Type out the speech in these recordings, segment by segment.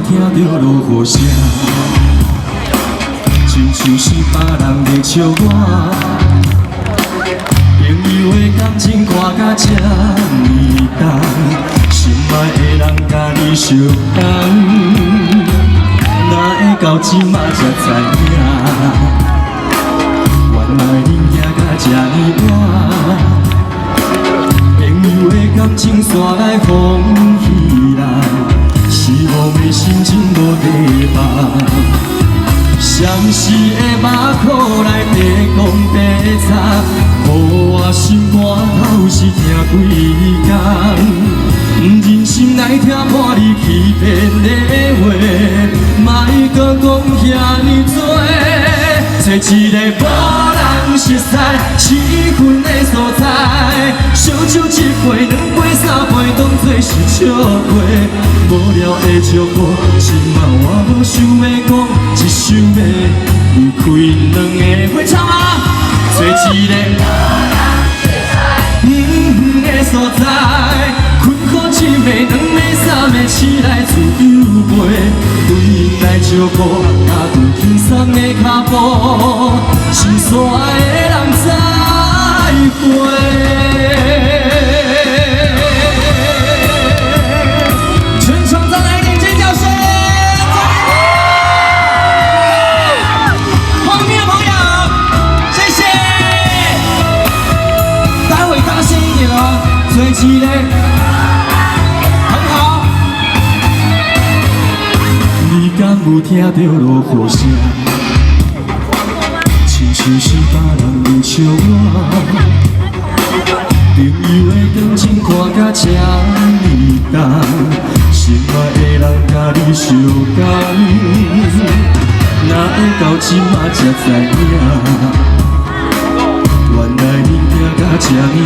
听到落雨声，亲像是别人在笑我。朋友的感情看甲这呢重，心爱的人甲你相同，哪会到即马才知影？原来恁行甲这呢远。 朋友的感情煞来风稀烂，失望的心情无地放。相思的目眶来地讲白插，予我心肝头是疼几工。不忍心来听破你欺骗的话，莫搁讲遐尼多。找一个无人熟悉、气氛的所在，烧酒一杯、两杯、三杯，当作是笑话。无聊的祝福，今晚我无想要讲，只想要离开两个。会唱吗？找一个的所在，困苦一暝、两暝、三暝，醒来自由飞。对因来照顾，踏着轻松的脚步，心散的人知会。全场再来一点尖叫声！后面的朋友，谢谢。待会大声一点哦，最激烈。 敢有听到落雨声？亲像是别人在笑我。朋友的感情看甲这呢重，心爱的人甲你相同，哪会到即马才知影？原来恁行甲这呢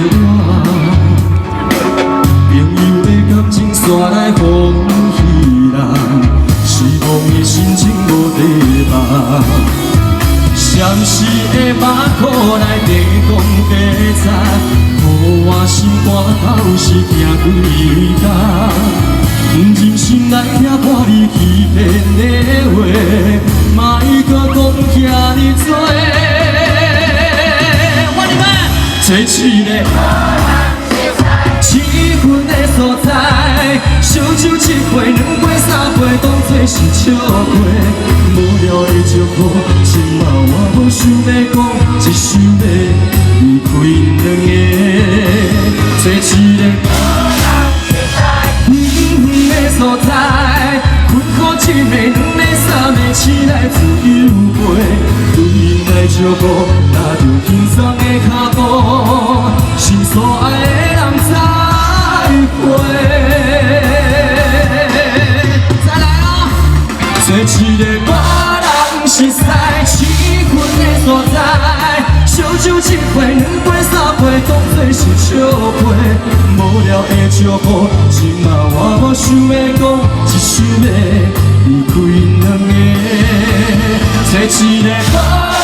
远，朋友的感情煞来风稀烂。 失望的心情无地放，相思的目眶来地讲白插，予我心肝头是疼几工。不忍心来听破你欺骗的话，莫搁讲遐尼多。我你们找一个气氛的所在，烧酒一杯、两杯、三杯，当作是笑话。无聊的祝福，今晚我无想要讲，只想要离开因两个。找一个的所在，困苦一暝、两暝、三暝，醒来自由飞。对因来照顾，踏着轻松的脚步，心所爱的人知会。再来哦！找一个无人熟悉、气氛的所在，烧酒一杯、两杯、三杯，当作是笑话。无聊的祝福，今晚我无想要讲，只想要离开因两个。找一个无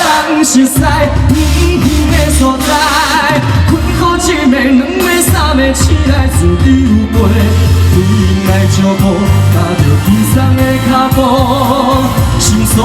人熟悉、的所在，困苦一暝、两暝、三暝，醒来自由飞。对因来照顾，踏着轻松的脚步，心散。